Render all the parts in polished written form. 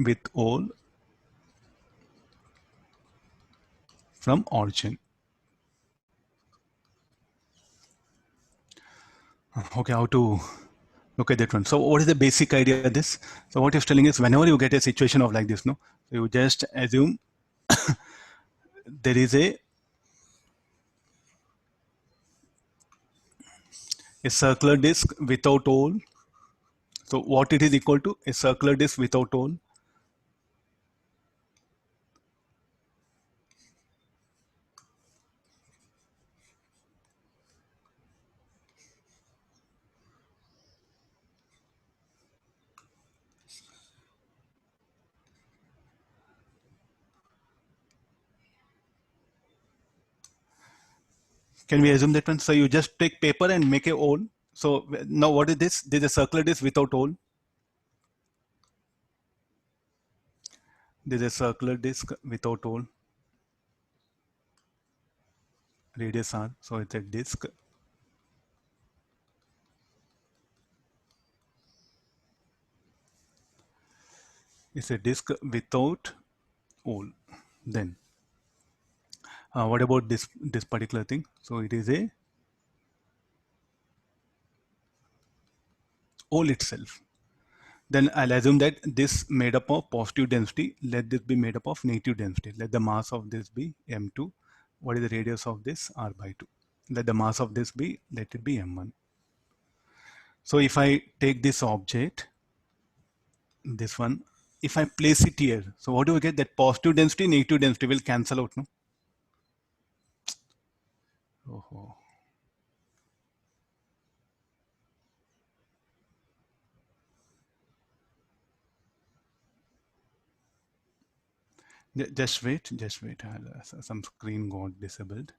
with all from origin. Okay, how to look at that one. So what is the basic idea of this? So what it's telling is whenever you get a situation of like this, no, you just assume there is a circular disk without hole. So what it is equal to? A circular disk without hole. Can we assume that one? So you just take paper and make a hole. So now what is this? This is a circular disk without hole. This is a circular disk without hole. Radius r. So it's a disk. It's a disk without hole. Then what about this particular thing? So it is a hole itself. Then I'll assume that this made up of positive density. Let this be made up of negative density. Let the mass of this be m2. What is the radius of this? R by 2. Let the mass of this be, let it be m1. So if I take this object, this one, if I place it here, so what do we get? That positive density, negative density will cancel out, no? Oh. Just wait. Some screen got disabled.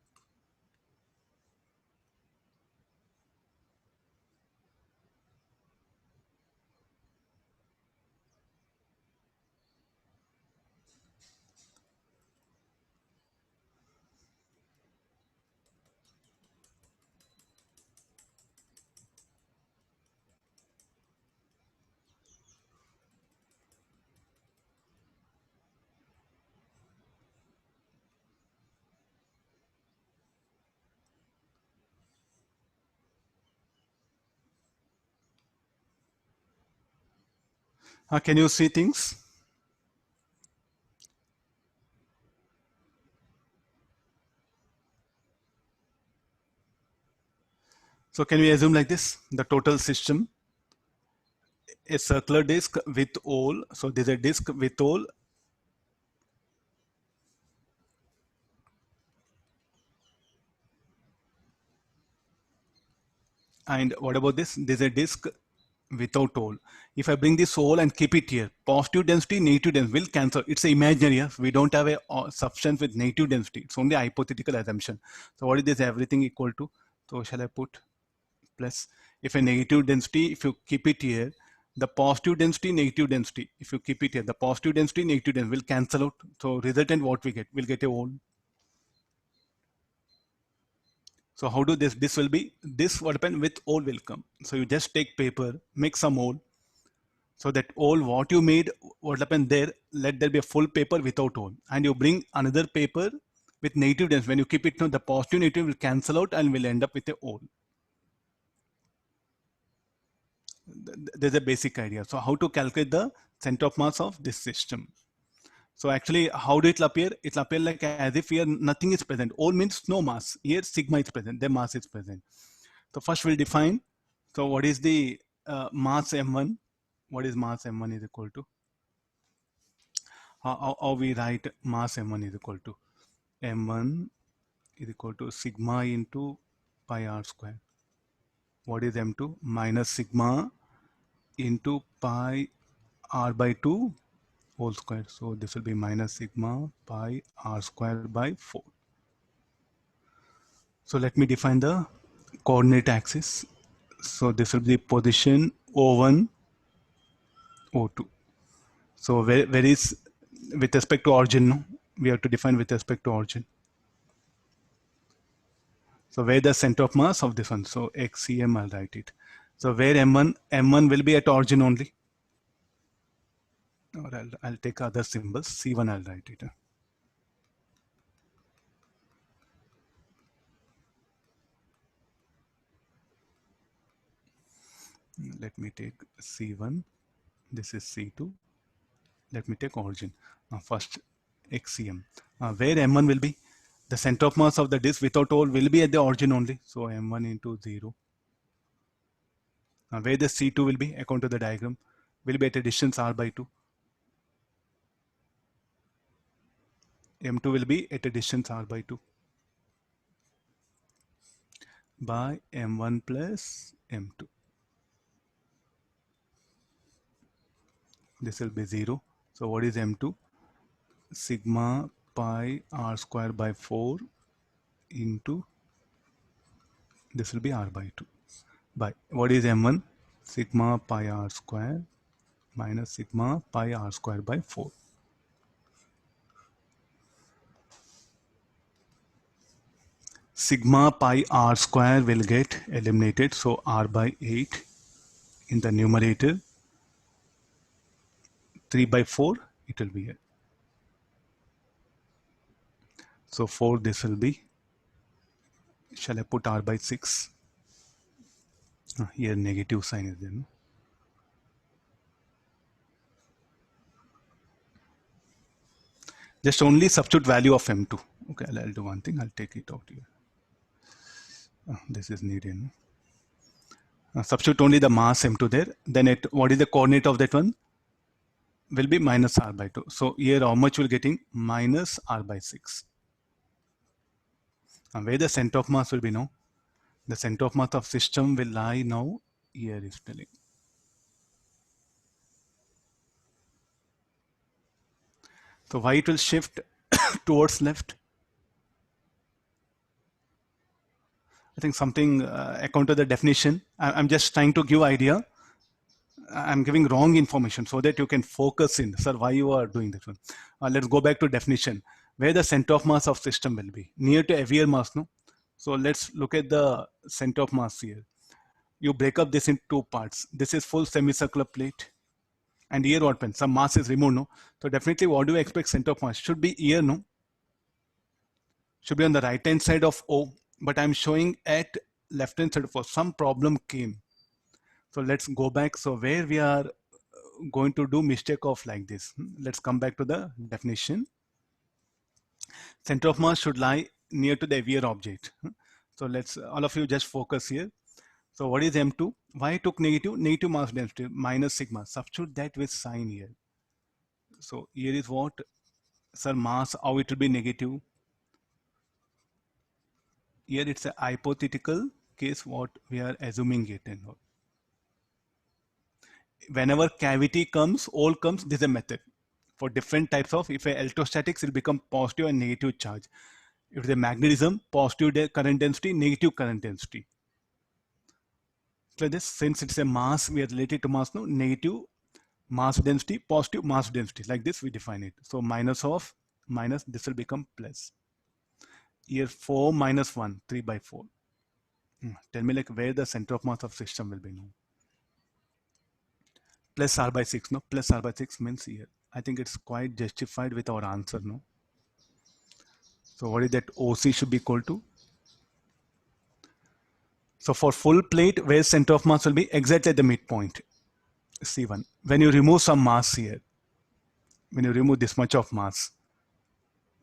Can you see things? So can we assume like this? The total system, a circular disk with hole. So there's a disk with hole. And what about this? There's a disk without hole. If I bring this hole and keep it here, positive density, negative density will cancel. It's imaginary. We don't have a substance with negative density. It's only a hypothetical assumption. So what is this everything equal to? So shall I put plus? If a negative density, if you keep it here, the positive density, negative density, if you keep it here, the positive density, negative density will cancel out. So resultant what we get? We'll get a hole. So how do this will be, this what happen with hole will come. So you just take paper, make some hole. So that hole what you made, what happened there, let there be a full paper without hole. And you bring another paper with negative density. When you keep it, the positive negative will cancel out and will end up with a hole. There's a basic idea. So how to calculate the center of mass of this system. So actually, how do it appear? It will appear like as if here nothing is present. All means no mass. Here sigma is present, the mass is present. So first we'll define. So what is the mass m1? What is mass m1 is equal to? How we write mass m1 is equal to? M1 is equal to sigma into pi r square. What is m2? Minus sigma into pi r by 2 whole square. So this will be minus sigma pi r square by 4. So let me define the coordinate axis. So this will be position O1, O2. So where is with respect to origin? No? We have to define with respect to origin. So where the center of mass of this one? So XCM, I'll write it. So where M1 will be at origin only. or I'll take other symbols. C1 I'll write it. Let me take C1. This is C2. Let me take origin. First XCM. Where M1 will be? The center of mass of the disk without hole will be at the origin only. So M1 into 0. Where the C2 will be, according to the diagram, will be at a distance R by 2. M2 will be at a distance R by 2 by M1 plus M2. This will be 0. So what is M2? Sigma pi R square by 4 into, this will be R by 2. By what is M1? Sigma pi R square minus sigma pi R square by 4. Sigma pi R square will get eliminated. So R by 8 in the numerator. 3 by 4, it will be here. So 4, this will be, shall I put R by 6? Here negative sign is there. No? Just only substitute value of M2. Okay, I'll do one thing. I'll take it out here. This is needed. No? Substitute only the mass M2 there. Then what is the coordinate of that one? Will be minus R by 2. So here how much will getting? Minus R by 6. And where the center of mass will be now? The center of mass of system will lie now here is telling. So why it will shift towards left? I think something according to the definition. I'm just trying to give idea. I'm giving wrong information so that you can focus in. Sir, why you are doing this one? Let's go back to definition. Where the center of mass of system will be? Near to heavier mass, no? So let's look at the center of mass here. You break up this in two parts. This is full semicircular plate. And here what happens? Some mass is removed, no? So definitely what do you expect center of mass? Should be here, no? Should be on the right hand side of O. But I'm showing at left hand side of O. Some problem came. So let's go back. So where we are going to do mistake of like this. Let's come back to the definition. Center of mass should lie near to the heavier object. So let's, all of you just focus here. So what is M2? Why I took negative? Negative mass density minus sigma. Substitute that with sign here. So here is what? Sir, mass, how it will be negative? Here it's a hypothetical case what we are assuming it and all. Whenever cavity comes, all comes, this is a method. For different types of, if a electrostatics, it will become positive and negative charge. If the magnetism, positive current density, negative current density. So this, since it's a mass, we are related to mass now, negative mass density, positive mass density. Like this, we define it. So minus of minus, this will become plus. Here 4 minus 1, 3 by 4. Tell me like where the center of mass of system will be now. Plus R by 6, no? Plus R by 6 means here. I think it's quite justified with our answer, no? So what is that? OC should be equal to? So for full plate, where center of mass will be exactly at the midpoint, C1. When you remove some mass here, when you remove this much of mass,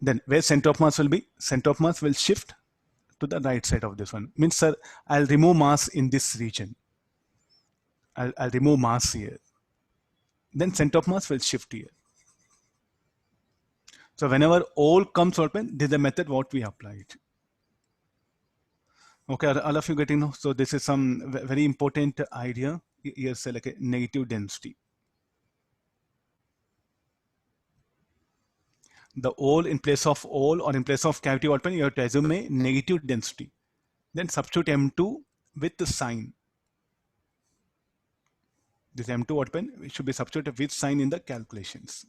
then where center of mass will be? Center of mass will shift to the right side of this one. Means, sir, I'll remove mass in this region. I'll remove mass here. Then center of mass will shift here. So whenever all comes open, this is the method what we applied. Okay, all of you getting now? So this is some very important idea. Here say like a negative density. The hole in place of hole or in place of cavity open, you have to assume a negative density. Then substitute M2 with the sign. This M2 open, it should be substituted with sign in the calculations.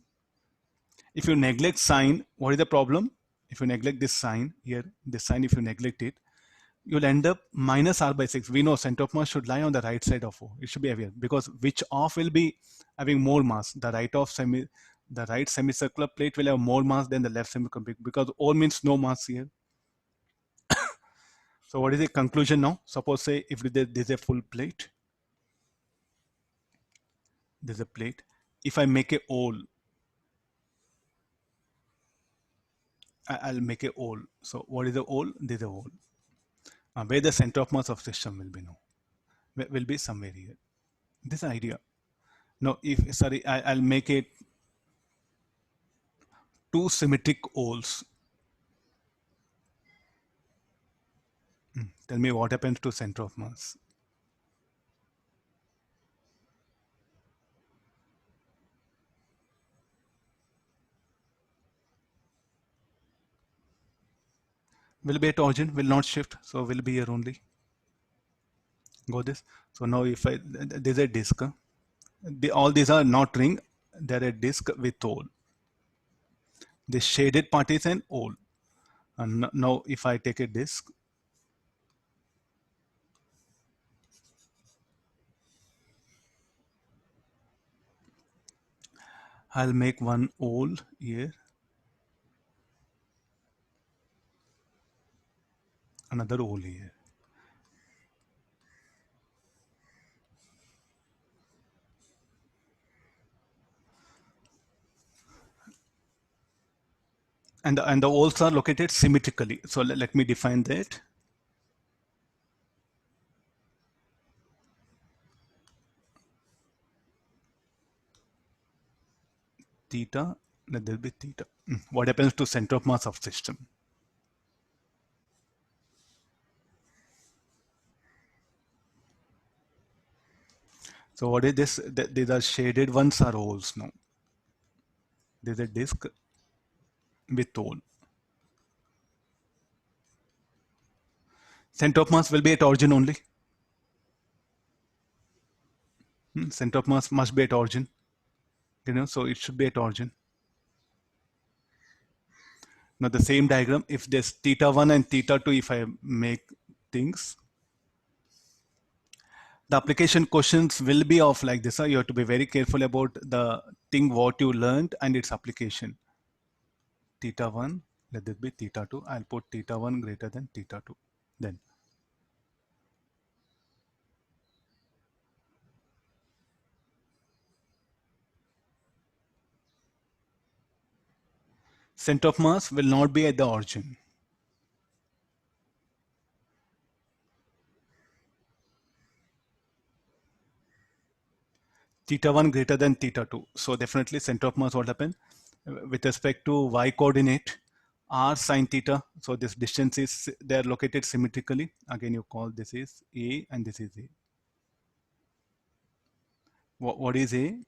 If you neglect sign, what is the problem? If you neglect this sign here, this sign, if you neglect it, you'll end up minus r by 6. We know center of mass should lie on the right side of O. It should be aware because which of will be having more mass? The right semicircular plate will have more mass than the left semicircular plate because O means no mass here. So what is the conclusion now? Suppose say if there's a full plate, there's a plate. If I make a hole, I'll make a hole. So what is the hole? There's a hole. Where the center of mass of system will be now? Will be somewhere here. This idea. Now, if sorry, I'll make it two symmetric holes. Tell me what happens to center of mass. Will be at origin, will not shift, so will be here only. Go this. So now if there's a disk. All these are not ring, they're a disk with hole. The shaded part is an hole. And now if I take a disk, I'll make one hole here, another hole here. And the holes are located symmetrically. So let me define that. Theta, let there be theta. What happens to center of mass of system? So what is this? These are shaded ones are holes now. There's a disk with hole. Center of mass will be at origin only. Center of mass must be at origin. So it should be at origin. Now the same diagram, if there's theta 1 and theta 2, if I make things, the application questions will be of like this. You have to be very careful about the thing what you learned and its application. Theta 1, let this be theta 2. I'll put theta 1 greater than theta 2. Then center of mass will not be at the origin. Theta 1 greater than theta 2. So definitely center of mass what happen? With respect to y coordinate, r sine theta. So this distance is, they are located symmetrically. Again, you call this is A and this is A. What is A?